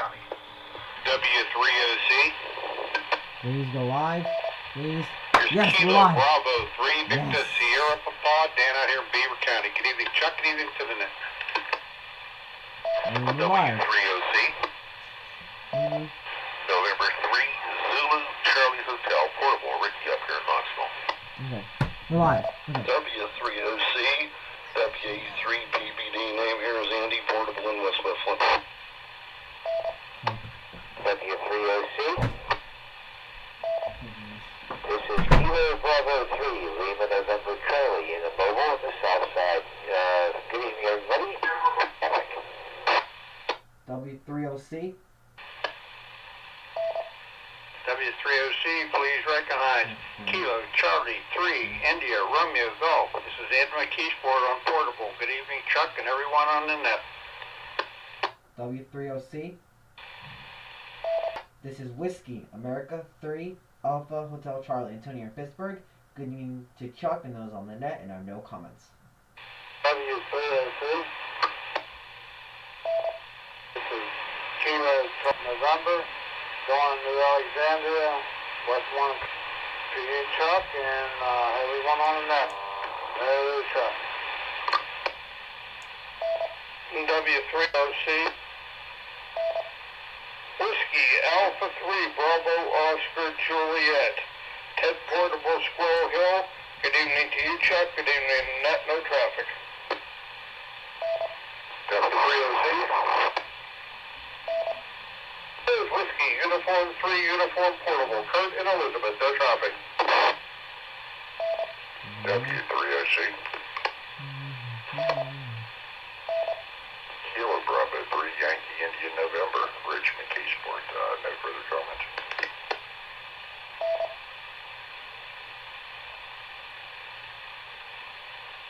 County. W3OC. Please go live. Please. Here's Yes, Kilo we're live. Bravo 3, Victor Yes. Sierra Papa, Dan out here in Beaver County. Good evening, Chuck. Good evening to the net. We're live. W3OC. Mhm. November 3, Zulu, Charlie Hotel, Portable, Ricky up here in Knoxville. Okay. We're live. Okay. W3OC, WA3 PBD, name here is Andy, Portable in West Mifflin. W3OC. This is Kilo Bravo 3, Lima November Charlie in a mobile on the south side. Good evening, everybody. W3OC. W3OC, please recognize Kilo Charlie 3, India Romeo Golf. This is Ed McKeesport on Portable. Good evening, Chuck, and everyone on the net. W3OC. This is Whiskey America 3 Alpha Hotel Charlie Antonio in Pittsburgh. Good evening to Chuck and those on the net, and I have no comments. W3OC. This is Kilo November, going to Alexandria, West 1 to you, Chuck, and everyone on the net. Hello, Chuck. W3OC. Whiskey Alpha 3 Bravo Oscar Juliet. Ted Portable Squirrel Hill. Good evening to you, Chuck. Good evening, net, no traffic. W3OC. There's Whiskey Uniform 3 Uniform Portable. Kurt and Elizabeth, no traffic. W3OC. Kilo Bravo 3 Yankee Indian November. Rich McKeesport, no further comments.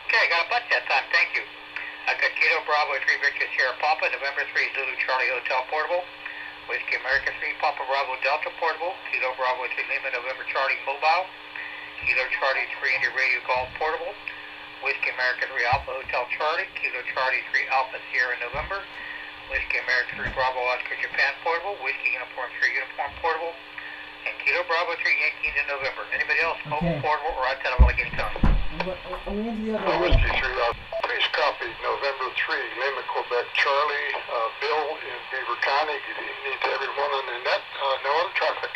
Okay, got a bunch that time, thank you. I got Kilo Bravo 3 Victor Sierra Papa, November 3 Zulu Charlie Hotel Portable. Whiskey America 3 Papa Bravo Delta Portable. Kilo Bravo 2 Lima November Charlie Mobile. Kilo Charlie 3 India Radio Golf Portable. Whiskey America 3 Alpha Hotel Charlie. Kilo Charlie 3 Alpha Sierra November. Whiskey America 3 Bravo Oscar Japan Portable. Whiskey Uniform 3 Uniform Portable. And Kilo Bravo 3 Yankee in November. Anybody else? Mobile Portable or outside of Allegheny County? Are we into the other room? Whiskey 3 please copy November 3 Lima Quebec Charlie. Bill in Beaver County. Good evening to everyone on the net. No other traffic.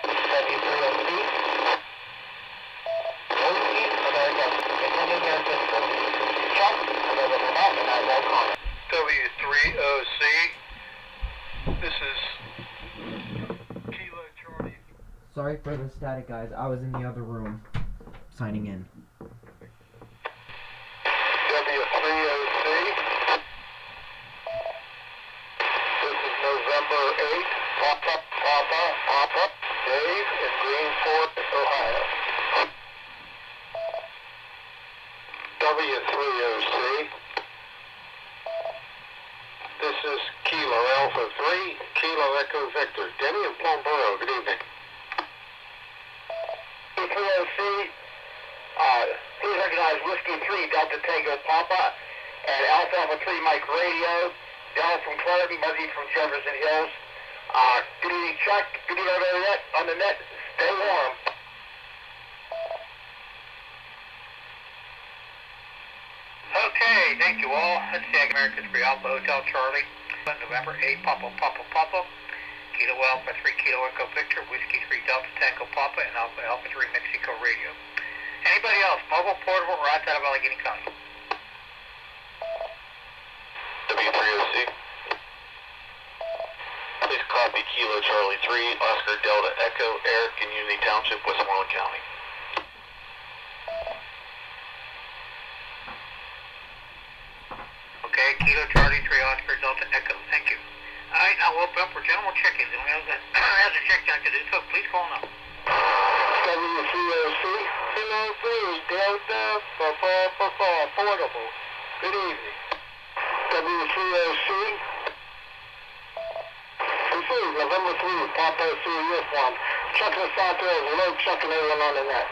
W3OC. W3OC. This is Kilo Charlie. Sorry for the static, guys. I was in the other room signing in. W3OC. This is November 8. Papa, Dave in Greenport, Ohio. W3OC. This is Kilo Alpha 3, Kilo Echo Victor. Denny in Plumboro, good evening. W3OC. Please recognize Whiskey 3 Delta Tango Papa and Alpha Alpha 3 Mike Radio. Dallas from Clarity, Muzzy from Jefferson Hills. Good evening, Chuck. Good evening on the net. Stay warm. Okay, thank you all. Let's see, American 3 Alpha Hotel Charlie. November 8 Papa. Kilo Alpha 3 Kilo Echo Victor. Whiskey 3 Delta Tango Papa and Alpha 3 Mexico Radio. Anybody else? Mobile, portable, or outside of Allegheny County? W3OC. Please copy Kilo Charlie 3, Oscar Delta Echo, Eric in Unity Township, Westmoreland County. Okay, Kilo Charlie 3, Oscar Delta Echo. Thank you. Alright, now we'll open up for general check-ins. If anyone has a check-in to do so, please call now. W3OC. Kilo 3, Delta Portable. Good evening. W3OC. This is November 3, Papa Sirius 1. Chuck Lasato, hello, Chuck and everyone on the net.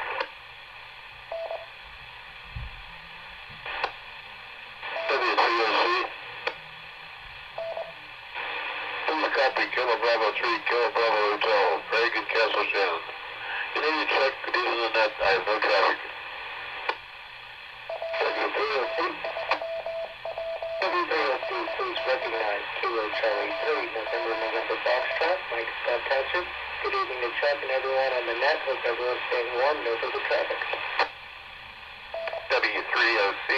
W3OC. Copy, Kilo Bravo 3, Kilo Bravo Hotel, very good Castle Shannon. You need to check these in the net, I have no traffic. Please recognize Kilo Charlie 3, November Foxtrot, Mike Scott Township. Good evening to Chuck and everyone on the net. Hope everyone's staying warm, no further traffic. W3OC.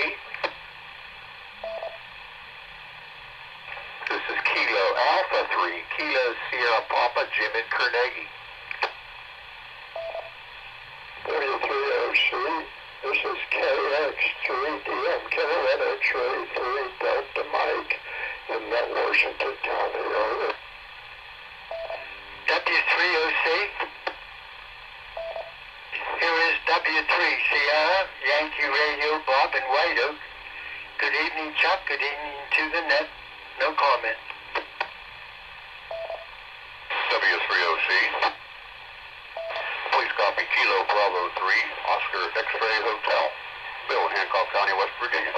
This is Kilo Alpha 3, Kilo Sierra Papa, Jim and Carnegie. W3OC, this is KX3DM, Kilowatt X-ray 3 Delta Mike in that Washington County area. W3OC, here is W3 Sierra, Yankee Radio, Bob and White Oak. Good evening, Chuck, good evening to the net. No comment. W3OC. Please copy Kilo Bravo 3, Oscar X-ray Hotel, Bill, Hancock County, West Virginia.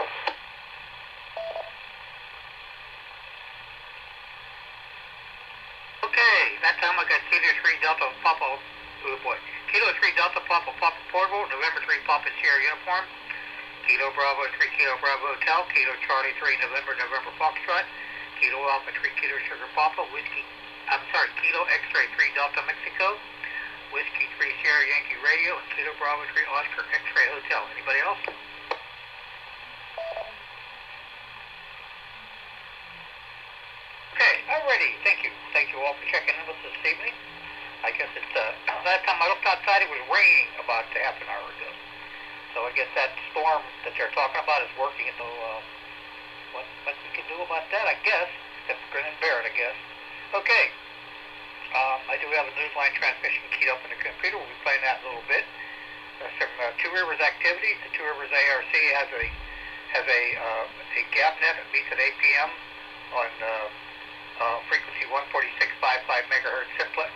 Okay, that time I got Kilo 3 Delta Papa, oh boy, Kilo 3 Delta Papa Papa Portable, November 3 Papa Sierra Uniform, Kilo Bravo 3 Kilo Bravo Hotel, Kilo Charlie 3 November Foxtrot, Kilo Alpha 3 Kilo Sugar Papa, Kilo X-ray 3 Delta Mexico, Whiskey 3 Sierra Yankee Radio, and Kilo Bravo 3 Oscar X-ray Hotel. Anybody else? Okay, alrighty, thank you. Thank you all for checking in with us this evening. I guess it's, last time I looked outside it was raining about half an hour ago. So I guess that storm that they're talking about is working, so what we can do about that, I guess, except grin and bear it, I guess. Okay. I do have a newsline transmission keyed up in the computer. We'll be playing that in a little bit. Some Two Rivers activities. The Two Rivers ARC has a gap net that meets at 8 p.m. on frequency 146.55 megahertz simplex.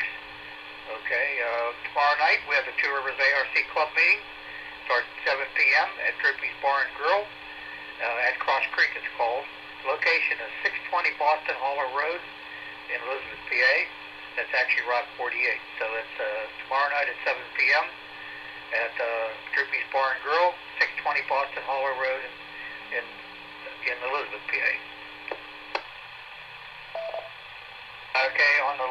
Okay. Tomorrow night we have the Two Rivers ARC club meeting. Starts at 7 p.m. at Drippy's Bar and Grill at Cross Creek. It's called. Location is 620 Boston Holler Road in Elizabeth, PA. That's actually Route 48. So it's tomorrow night at 7 p.m. at Drippy's Bar and Grill, 620 Boston Holler Road in Elizabeth, PA. Okay, on the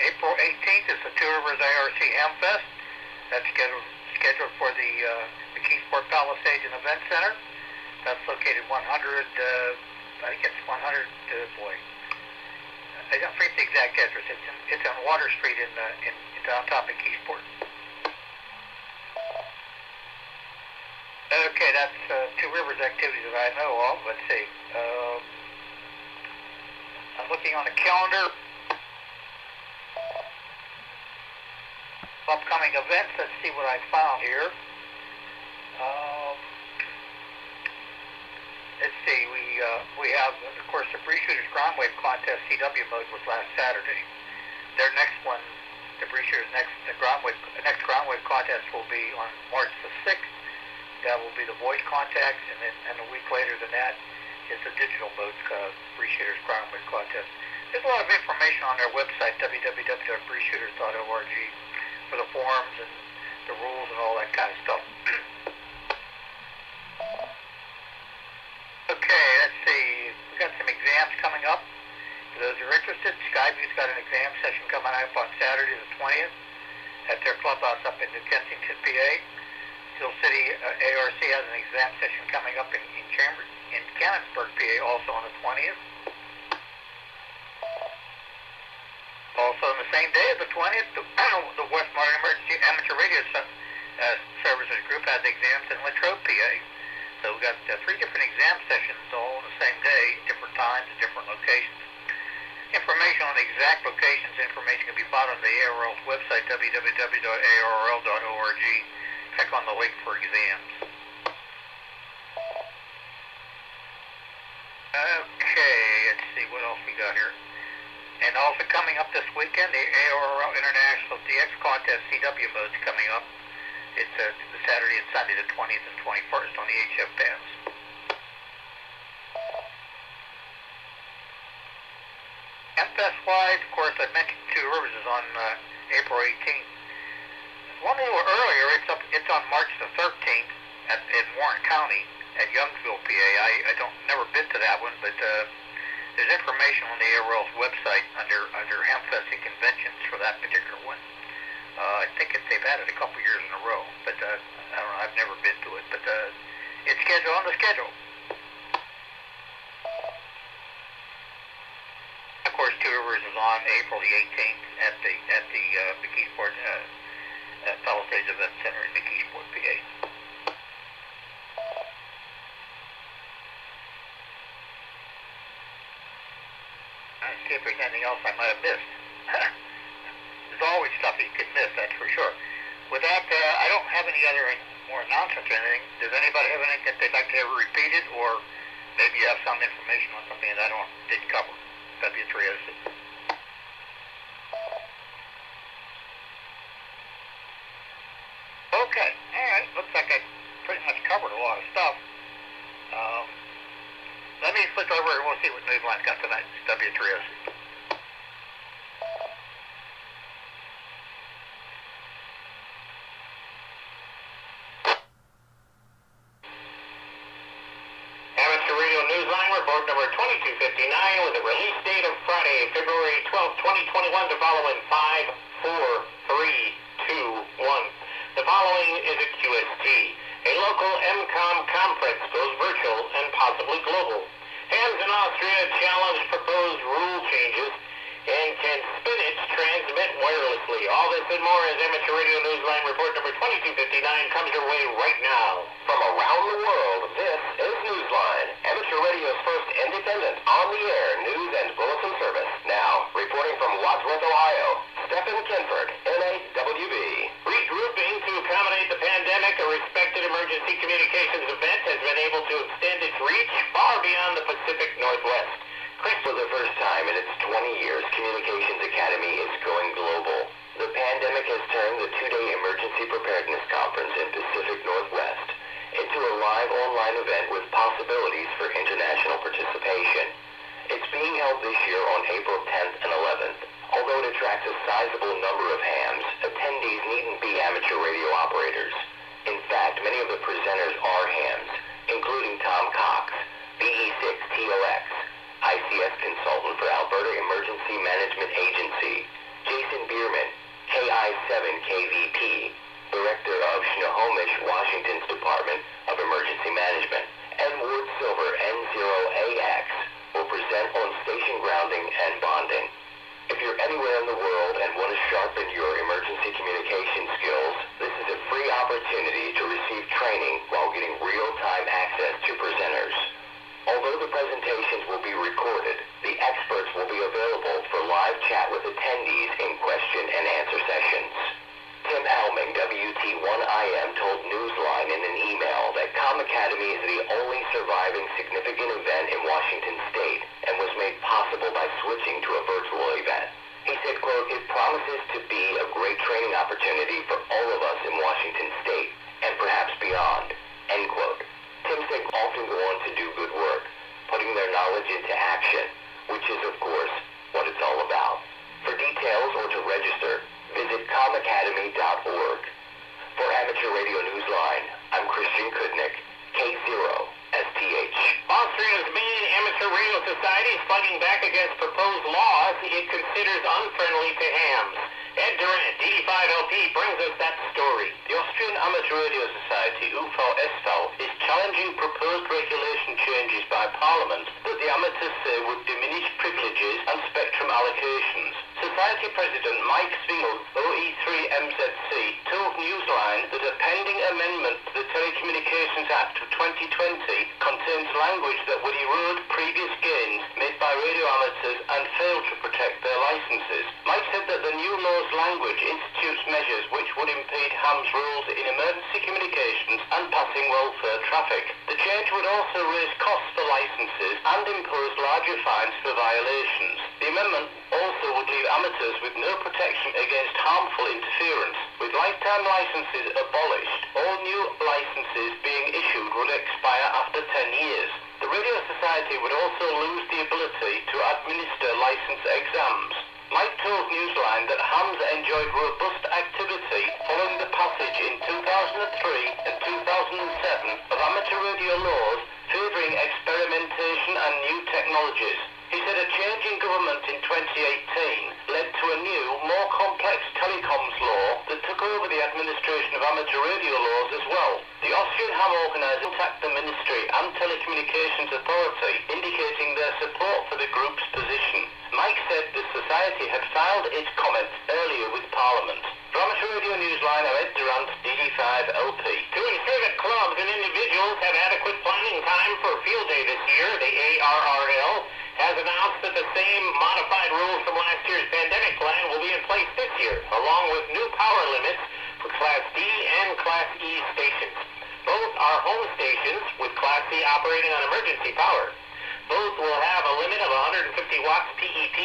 April 18th is the Two Rivers ARC Hamfest. That's scheduled for the Keysport Palisades and Event Center. That's located 100, I think it's 100, I don't forget the exact address. It's on Water Street in on top of Keysport. Okay, that's Two Rivers activities that I know of. Let's see. I'm looking on the calendar. Upcoming events. Let's see what I found here. Let's see, we have, of course, the Bree Shooters Ground Wave Contest CW mode was last Saturday. Their next one, the Bree Shooters next ground wave contest will be on March the 6th. That will be the voice contacts, and a week later than that is the digital mode Bree Shooters Ground Wave Contest. There's a lot of information on their website, www.breeshooters.org, for the forums and the rules and all that kind of stuff. Okay, let's see. We've got some exams coming up. For those who are interested, Skyview's got an exam session coming up on Saturday the 20th at their clubhouse up in New Kensington, PA. Steel City ARC has an exam session coming up in Canonsburg, PA, also on the 20th. Also on the same day of the 20th, the West Modern Emergency Amateur Radio Services Group has exams in Latrobe, PA. So we've got 3 different exam sessions all on the same day, different times, different locations. Information on the exact locations, information can be found on the ARL's website, www.arl.org. Click on the link for exams. Okay, let's see what else we got here. And also coming up this weekend, the ARL International DX Contest CW mode's coming up. It's the Saturday and Sunday, the 20th and 21st on the HF bands. Fest-wise, of course, I mentioned Two Rivers is on April 18th. One a little earlier, it's on March the 13th in Warren County at Youngsville, PA. I don't never been to that one, but there's information on the ARL's website under Hamfest and Conventions for that particular one. I think they've had it a couple years in a row, but I don't know. I've never been to it, but it's scheduled on the schedule. Of course, Two Rivers is on April the 18th at the McKeesport Palisades Event Center in McKeesport, PA. Let's see if there's anything else I might have missed. There's always stuff you can miss, that's for sure. With that, I don't have any other more announcements or anything. Does anybody have anything that they'd like to have repeated, or maybe you have some information on something that I didn't cover? W306. Okay, alright, looks like I pretty much covered a lot of stuff. Let me switch over and we'll see what Newsline's got tonight. It's W306. Amateur Radio Newsline report number 2259 with a release date of Friday, February 12, 2021 to follow in 5, 4, 3, 2, 1. The following is a QST. A local MCOM conference goes virtual and possibly global. Hams in Austria challenge proposed rule changes, and can spinach transmit wirelessly? All this and more as Amateur Radio Newsline report number 2259 comes your way right now. From around the world, this is Newsline, Amateur Radio's first independent, on-the-air news and bulletin service. Now, reporting from Wadsworth, Ohio, Stephen Kinford, NAWB. Regrouping to accommodate the pandemic, a respected emergency communications event has been able to extend its reach far beyond the Pacific Northwest. For the first time in its 20 years, Communications Academy is going global. The pandemic has turned the two-day emergency preparedness conference in Pacific Northwest into a live online event with possibilities for international participation. It's being held this year on April 10th and 11th. Although it attracts a sizable number of hams, attendees needn't be amateur radio operators. In fact, many of the presenters are hams, including Tom Cox, BE6TOX, ICS consultant for Alberta Emergency Management Agency, Jason Bierman, KI7KVP, Director of Snohomish, Washington's Department of Emergency Management, and Ward Silver N0AX will present on station grounding and bonding. If you're anywhere in the world and want to sharpen your emergency communication skills, this is a free opportunity to receive training while getting real-time access to presenters. Although the presentations will be recorded, the experts will be available for live chat with attendees in question and answer sessions. Tim Helming, WT1IM, told Newsline in an email that Com Academy is the only surviving significant event in Washington State and was made possible by switching to a virtual event. He said, quote, "It promises to be a great training opportunity for all of us in Washington State and perhaps beyond," end quote. Tim said often go on to do good work, putting their knowledge into action, which is, of course, what it's all about. For details or to register, visit comacademy.org. For Amateur Radio Newsline, I'm Christian Kudnick, K0STH. Austria's main amateur radio society is fighting back against proposed laws it considers unfriendly to hams. Ed Durant, DD5LP, brings us that story. The Austrian Amateur Radio Society, UVSV, is challenging proposed regulation changes by Parliament that the amateurs say would diminish privileges and spectrum allocations. Society President Mike Zwingel, OE3MZC, told Newsline that a pending amendment to the Telecommunications Act of 2020 contains language that would erode previous gains made by radio amateurs and fail to protect their licenses. Mike said that the new law's language institutes measures which would impede hams' roles in emergency communications and passing welfare traffic. The change would also raise costs for licenses and impose larger fines for violations. The amendment also would leave amateurs with no protection against harmful interference. With lifetime licenses abolished, all new licenses being issued would expire after 10 years. The Radio Society would also lose the ability to administer license exams. Mike told Newsline that hams enjoyed robust activity following the passage in 2003 and 2007 of amateur radio laws favouring experimentation and new technologies. He said a change in government in 2018 led to a new, more complex telecoms law that took over the administration of amateur radio laws as well. The Austrian ham organiser attacked the Ministry and Telecommunications Authority, indicating their support for the group's position. Mike said the society had filed its comments earlier with Parliament. For Amateur Radio Newsline, I'm Ed Durant, DD5LP. To ensure that clubs and individuals have adequate planning time for Field Day this year, the ARRL has announced that the same modified rules from last year's pandemic plan will be in place this year, along with new power limits for Class D and Class E stations. Both are home stations, with Class C operating on emergency power. Both will have a limit of 150 watts PET.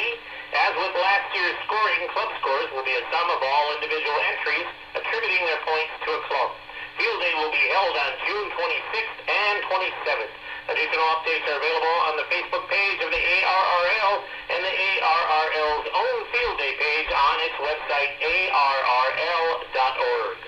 As with last year's scoring, club scores will be a sum of all individual entries, attributing their points to a club. Field Day will be held on June 26th and 27th. Additional updates are available on the Facebook page of the ARRL and the ARRL's own Field Day page on its website, arrl.org.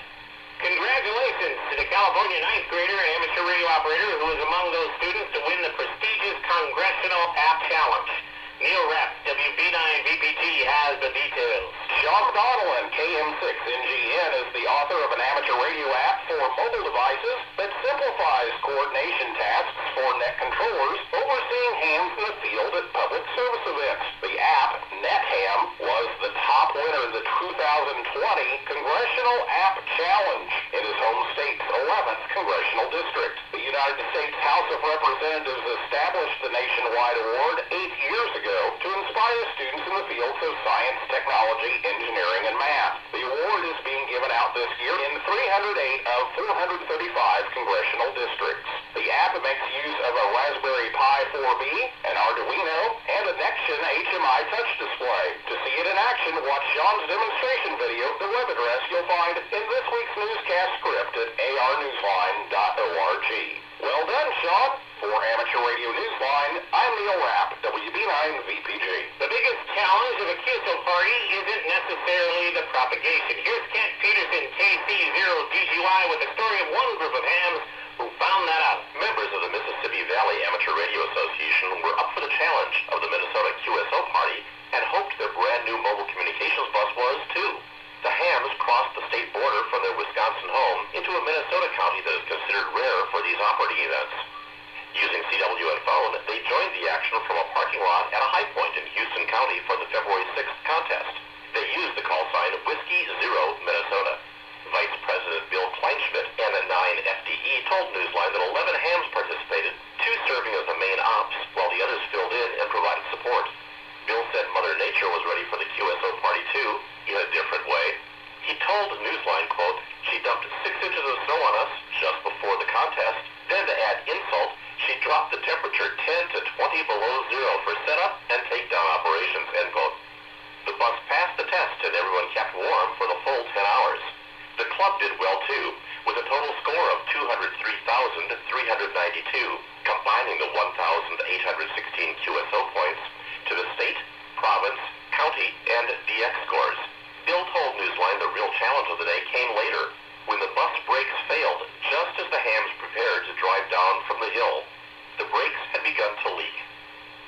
Congratulations to the California 9th grader amateur radio operator who was among those students to win the prestigious Congressional App Challenge. Neil Rapp, WB9VPG, has the details. Sean McDonald, KM6NGN, is the author of an amateur radio app for mobile devices that simplifies coordination tasks for net controllers overseeing hams in the field at public service events. The app, NetHam, was the top winner in the 2020 Congressional App Challenge in his home state's 11th congressional district. The United States House of Representatives established the nationwide award 8 years ago to inspire students in the fields of science, technology, engineering, and math. The award is being given out this year in 308 of 435 congressional districts. The app makes use of a Raspberry Pi 4B, an Arduino, and a next-gen HMI touch display. To see it in action, watch Sean's demonstration video, the web address you'll find in this week's newscast script at arnewsline.org. Well done, Sean. For Amateur Radio Newsline, I'm Neil Rapp, WB9VPG. The biggest challenge of a QSO party isn't necessarily the propagation. Here's Kent Peterson, KC0DGY, with the story of one group of hams who found that out. Members of the Mississippi Valley Amateur Radio Association were up for the challenge of the Minnesota QSO party and hoped their brand new mobile communications bus was too. The hams crossed the state border from their Wisconsin home into a Minnesota county that is considered rare for these operating events. Using CWN phone, they joined the action from a parking lot at a high point in Houston County for the February 6th contest. They used the call sign Whiskey Zero, Minnesota. Vice President Bill Kleinschmidt and a 9FDE told Newsline that 11 hams participated, 2 serving as the main ops, while the others filled in and provided support. Bill said Mother Nature was ready for the QSO party too, in a different way. He told Newsline, quote, "She dumped 6 inches of snow on us just before the contest. Then to add insult, she dropped the temperature 10 to 20 below zero for setup and takedown operations," end quote. The bus passed the test and everyone kept warm for the full 10 hours. The club did well too, with a total score of 203,392, combining the 1,816 QSO points to the state, province, county, and DX scores. Bill told Newsline the real challenge of the day came later, when the bus brakes failed just as the hams prepared to drive down from the hill. The brakes had begun to leak.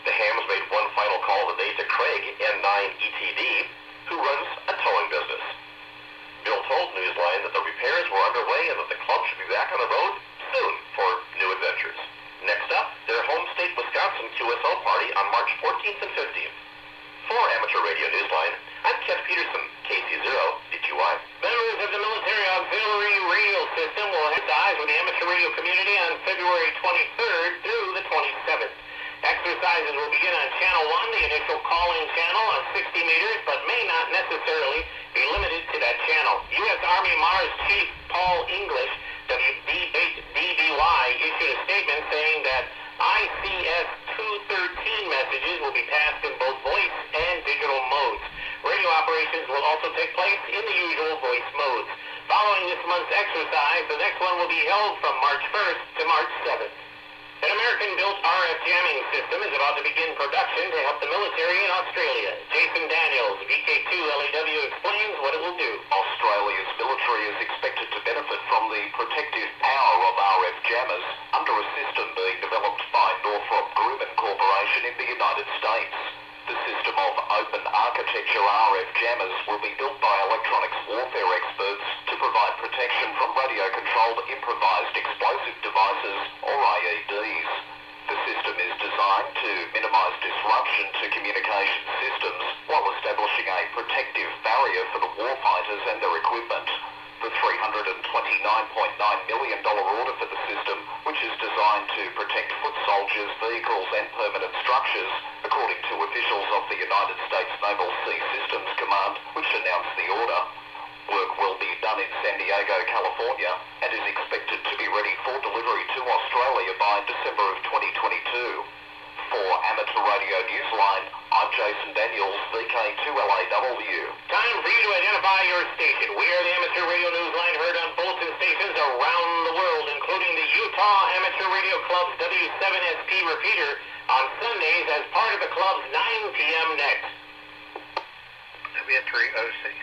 The hams made one final call of the day to Craig, N9ETD, who runs a towing business. Bill told Newsline that the repairs were underway and that the club should be back on the road soon for new adventures. Next up, their home state Wisconsin QSO party on March 14th and 15th. For Amateur Radio Newsline, I'm Kent Peterson, KC0DGY. Members of the Military Auxiliary Radio System will head eyes with the amateur radio community on February 23rd through the 27th. Exercises will begin on Channel 1, the initial calling channel on 60 meters, but may not necessarily be limited to that channel. U.S. Army Mars Chief Paul English, WBDY, issued a statement saying that ICS 213 messages will be passed in both voice and digital modes. sessions will also take place in the usual voice modes. Following this month's exercise, the next one will be held from March 1st to March 7th. An American-built RF jamming system is about to begin production to help the military in Australia. Jason Daniels, VK2 LAW, explains what it will do. Australia's military is expected to benefit from the protective power of RF jammers under a system being developed by Northrop Grumman Corporation in the United States. The system of open architecture RF jammers will be built by electronics warfare experts to provide protection from radio-controlled improvised explosive devices, or IEDs. The system is designed to minimize disruption to communication systems while establishing a protective barrier for the warfighters and their equipment. The $329.9 million order for the system, which is designed to protect foot soldiers, vehicles and permanent structures, according to officials of the United States Naval Sea Systems Command, which announced the order. Work will be done in San Diego, California, and is expected to be ready for delivery to Australia by December of 2022. For Amateur Radio Newsline, I'm Jason Daniels, VK2LAW. Time for you to identify your station. We are the Amateur Radio Newsline, heard on bulletin stations around the world, including the Utah Amateur Radio Club's W7SP repeater on Sundays as part of the club's 9 p.m. next. W3OC.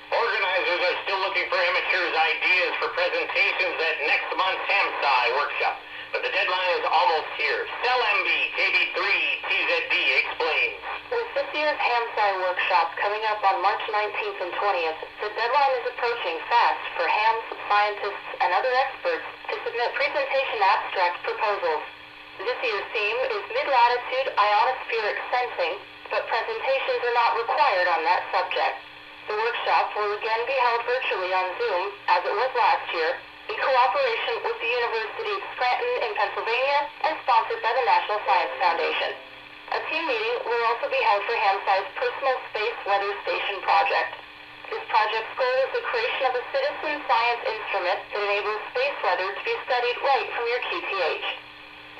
Organizers are still looking for amateurs' ideas for presentations at next month's HAMSI workshop, but the deadline is almost here. CellMB KB3 TZD explains. With this year's HAMSI workshop coming up on March 19th and 20th, the deadline is approaching fast for hams, scientists, and other experts to submit presentation abstract proposals. This year's theme is mid-latitude ionospheric sensing, but presentations are not required on that subject. The workshop will again be held virtually on Zoom, as it was last year, in cooperation with the University of Scranton in Pennsylvania and sponsored by the National Science Foundation. A team meeting will also be held for HAMSI's Personal Space Weather Station project. This project's goal is the creation of a citizen science instrument that enables space weather to be studied right from your QTH.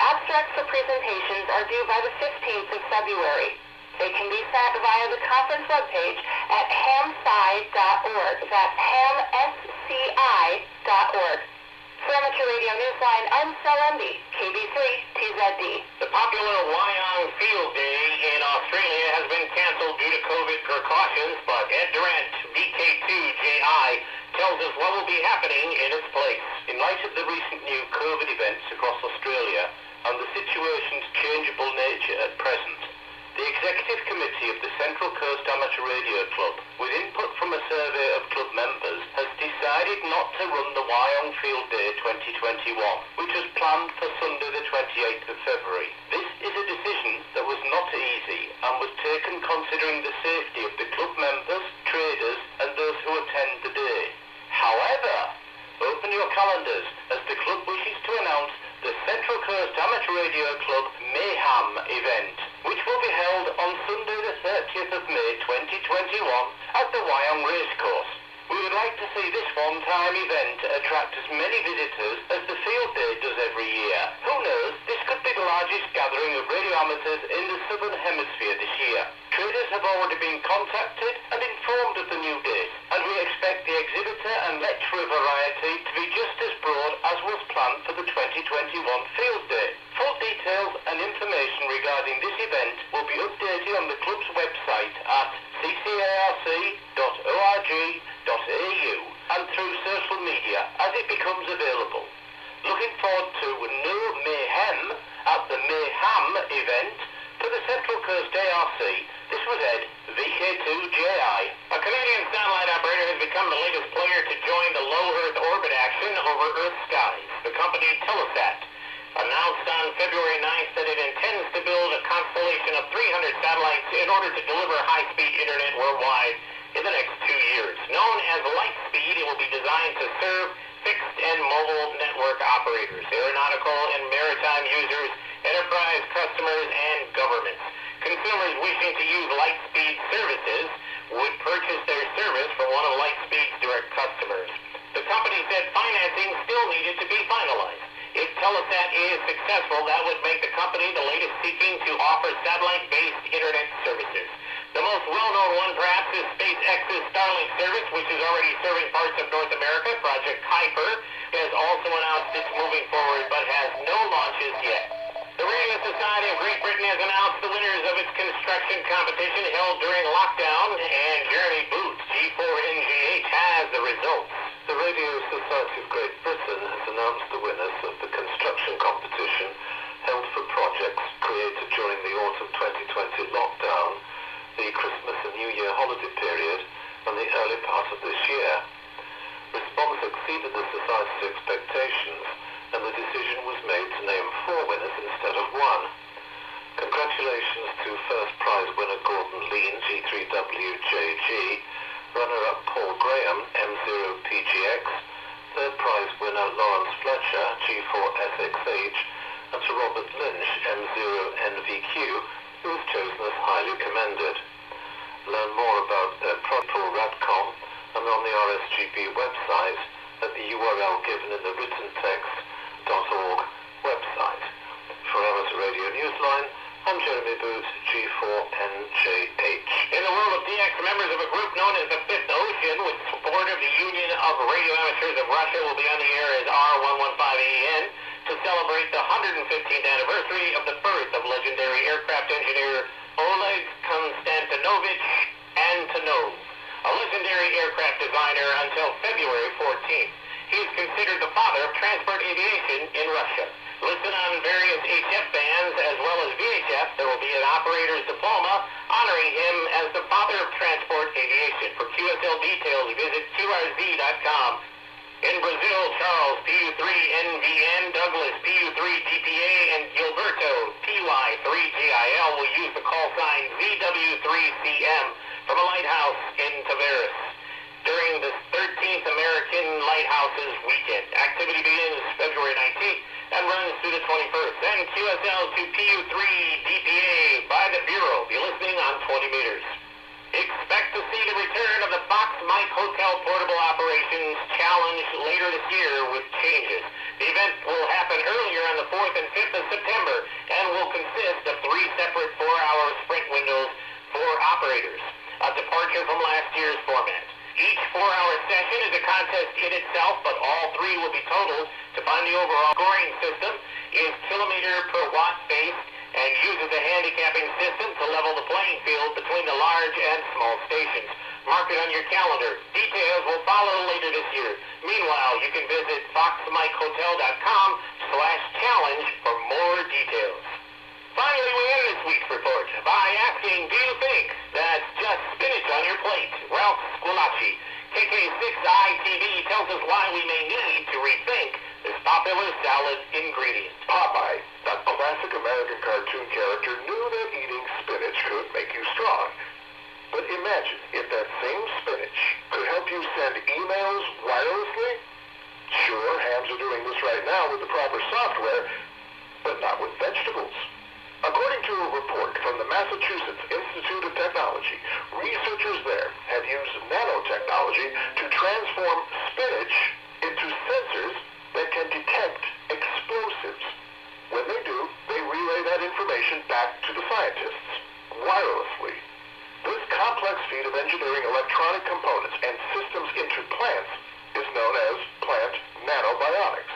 Abstracts for presentations are due by the 15th of February. They can be sent via the conference webpage at hamsci.org. That's hamsci.org. For Amateur Radio Newsline, I'm CellMB, KB3 TZD. The popular Wyong Field Day in Australia has been canceled due to COVID precautions, but Ed Durant, VK2JI, tells us what will be happening in its place. In light of the recent new COVID events across Australia and the situation's changeable nature at present, the Executive Committee of the Central Coast Amateur Radio Club, with input from a survey of club members, has decided not to run the Wyong Field Day 2021, which was planned for Sunday the 28th of February. This is a decision that was not easy and was taken considering the safety of the club members, traders and those who attend the day. However, open your calendars as the club wishes to announce the Central Coast Amateur Radio Club Mayhem event, which will be held on Sunday the 30th of May 2021 at the Wyong Racecourse. We would like to see this one-time event attract as many visitors as the field day does every year. Who knows, this could be the largest gathering of radio amateurs in the Southern Hemisphere this year. Traders have already been contacted and informed of the new date, and we expect the exhibitor and lecturer variety to be just as broad as was planned for the 2021 field day. Full details and information regarding this event will be updated on the club's website at ccarc.org.au and through social media as it becomes available. Looking forward to No Mayhem at the Mayhem event for the Central Coast ARC. This was Ed, VK2JI. A Canadian satellite operator has become the latest player to join the low Earth orbit action over Earth skies. The company Telesat announced on February 9th that it intends to build a constellation of 300 satellites in order to deliver high-speed internet worldwide in the next 2 years. Known as Lightspeed, it will be designed to serve fixed and mobile network operators, aeronautical and maritime users, enterprise customers, and governments. Consumers wishing to use Lightspeed services would purchase their service from one of Lightspeed's direct customers. The company said financing still needed to be finalized. If Telesat is successful, that would make the company the latest seeking to offer satellite-based internet services. The most well-known one, perhaps, is SpaceX's Starlink service, which is already serving parts of North America. Project Kuiper has also announced it's moving forward, but has no launches yet. The Radio Society of Great Britain has announced the winners of its construction competition held during lockdown, and Jeremy Booth, G4NGH, has the results. The Radio Society of Great Britain has announced the winners of the construction competition held for projects created during the autumn 2020 lockdown, the Christmas and New Year holiday period, and the early part of this year. Response exceeded the Society's expectations, and the decision was made to name 4 winners instead of 1. Congratulations to first prize winner Gordon Lean, G3WJG, runner-up Paul Graham, M0PGX, third prize winner Lawrence Fletcher, G4SXH, and to Robert Lynch, M0NVQ, who was chosen as highly commended. Learn more about their project for Radcom and on the RSGB website at the URL given in the written text.org website. For Amateur Radio Newsline, I'm Jeremy Booth, G4NJH. In the world of DX, members of a group known as the Fifth Ocean, with support of the Union of Radio Amateurs of Russia, will be on the air as R115AN to celebrate the 115th anniversary of the birth of legendary aircraft engineer Oleg Konstantinovich Antonov, a legendary aircraft designer until February 14th. He is considered the father of transport aviation in Russia. Listed on various HF bands as well as VHF, there will be an operator's diploma honoring him as the father of transport aviation. For QSL details, visit QRZ.com. In Brazil, Charles, PU3NVN, Douglas, PU3DPA, and Gilberto, TY3GIL will use the call sign ZW3CM from a lighthouse in Tavares during the 13th American Lighthouses Weekend. Activity begins February 19th and runs through the 21st. Then QSL to PU3DPA by the Bureau. Be listening on 20 meters. Expect to see the return of the Fox Mike Hotel Portable Operations Challenge later this year with changes. The event will happen earlier on the 4th and 5th of September and will consist of 3 separate 4-hour sprint windows for operators, a departure from last year's format. Each 4-hour session is a contest in itself, but all 3 will be totaled to find the overall scoring system is kilometer per watt based and uses a handicapping system to level the playing field between the large and small stations. Mark it on your calendar. Details will follow later this year. Meanwhile, you can visit foxmikehotel.com/challenge for more details. Finally, we end this week's report by asking, do you think that's just spinach on your plate? Ralph Squillaci, KK6ITV, tells us why we may need to rethink this popular salad ingredient. Popeye, that classic American cartoon character, knew that eating spinach could make you strong. But imagine if that same spinach could help you send emails wirelessly. Sure, hams are doing this right now with the proper software, but not with vegetables. According to a report from the Massachusetts Institute of Technology, researchers there have used nanotechnology to transform spinach into sensors that can detect explosives. When they do, they relay that information back to the scientists wirelessly. This complex feat of engineering electronic components and systems into plants is known as plant nanobionics.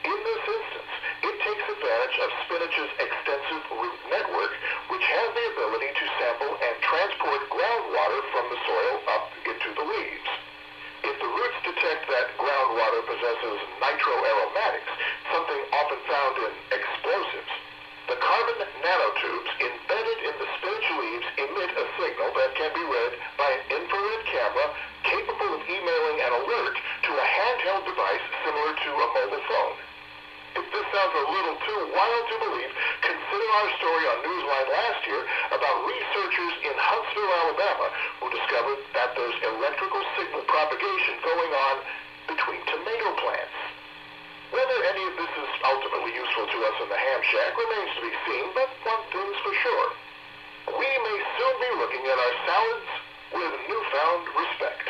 In this instance, it takes advantage of spinach's extensive root network, which has the ability to sample and transport groundwater from the soil up into the leaves. If the roots detect that groundwater possesses nitroaromatics, something often found in explosives, the carbon nanotubes embedded in the spinach leaves emit a signal that can be read by an infrared camera capable of emailing an alert to a handheld device similar to a mobile phone. If this sounds a little too wild to believe, consider our story on Newsline last year about researchers in Huntsville, Alabama, who discovered that there's electrical signal propagation going on between tomato plants. Whether any of this is ultimately useful to us in the ham shack remains to be seen, but one thing's for sure. We may soon be looking at our salads with newfound respect.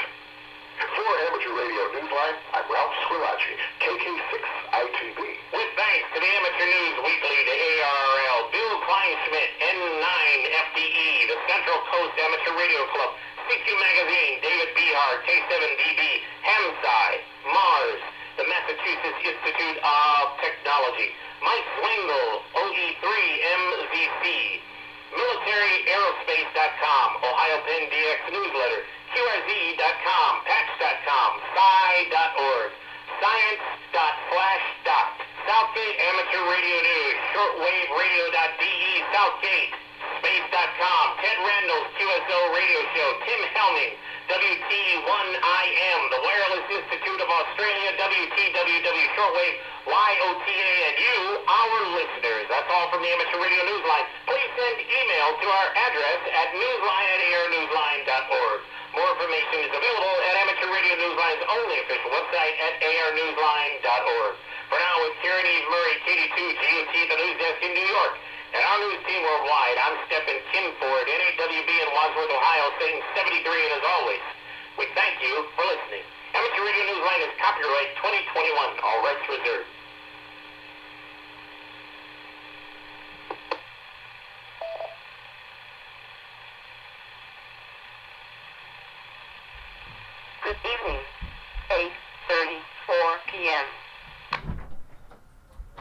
For For Amateur Radio Newsline, I'm Ralph Squillaci, KK6ITB. With thanks to the Amateur News Weekly, the ARRL, Bill Kleinschmidt, N9FDE, the Central Coast Amateur Radio Club, CQ Magazine, David Behar, K7DB, HAMSI, Mars, the Massachusetts Institute of Technology, Mike Swingle, OE3MZC, MilitaryAerospace.com, Ohio Penn DX Newsletter, QRZ.com, Patch.com, Sci.org, Science.flash. Southgate Amateur Radio News, ShortwaveRadio.de, Southgate, Space.com, Ted Randall's QSO Radio Show, Tim Helming, WT1IM, the Wireless Institute of Australia, WTWW Shortwave, YOTA, and you, our listeners. That's all from the Amateur Radio Newsline. Please send email to our address at newsline@arnewsline.org. More information is available at Amateur Radio Newsline's only official website at arnewsline.org. For now, with Karen Eve Murray, KD2, GOT, the news desk in New York, and our news team worldwide, I'm Stephen Kinford, NAWB in Wadsworth, Ohio, saying 73, and as always, we thank you for listening. Amateur Radio Newsline is copyright 2021, all rights reserved. Good evening, 8:34 p.m.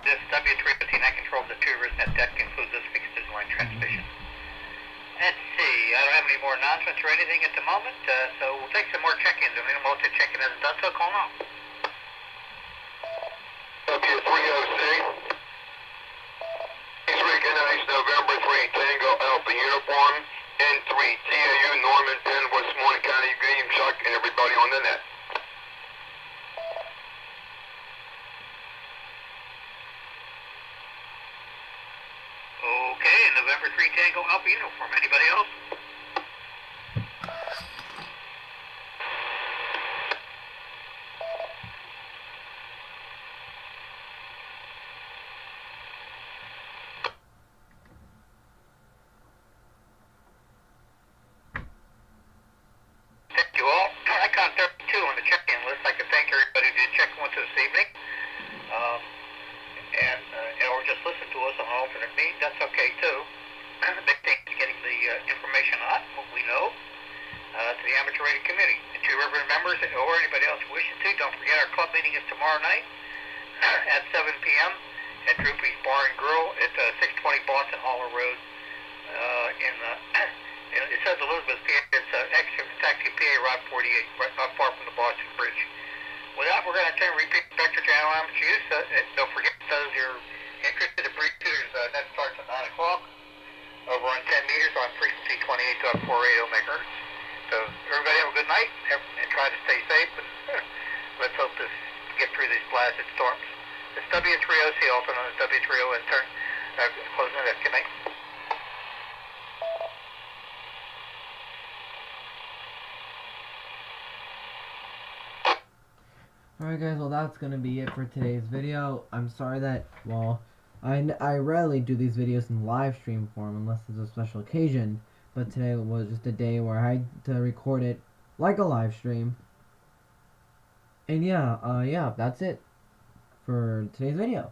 This W315, I control the Tubers net. That concludes this week's Newsline transmission. Let's see, I don't have any more announcements or anything at the moment, so we'll take some more check-ins. And we'll have to check in as done, so call now. W306. Please recognize November 3 Tango Alpha Uniform, N3 TAU Norman Penn, Westmoreland County, Green Chuck, and everybody on the net. Okay, November 3 Tango Alpha Uniform. Anybody else? Thank you all. I count 32 on the check-in list. I can thank everybody who did check in with us this evening. Or just listen to us on an alternate meet. That's okay too. The big thing is getting the information on what we know to the amateur radio community. And to River members or anybody else who wishes to, don't forget our club meeting is tomorrow night at 7 p.m. at Droopy's Bar and Grill at 620 Boston Holler Road. It says Elizabeth, PA. It's actually PA Route 48, right not far from the Boston Bridge. With that, we're going to repeat the vector channel amateur use. Don't forget, those you're interested in brief tutors, that starts at 9 o'clock over on 10 meters on frequency 28.48 megahertz. So everybody have a good night and try to stay safe. And let's hope to get through these blasted storms. It's W3OC, also known as W3O, and closing it. Good night. Alright guys, well that's gonna be it for today's video. I'm sorry that, well, I rarely do these videos in live stream form unless it's a special occasion, but today was just a day where I had to record it like a live stream. And yeah, that's it for today's video.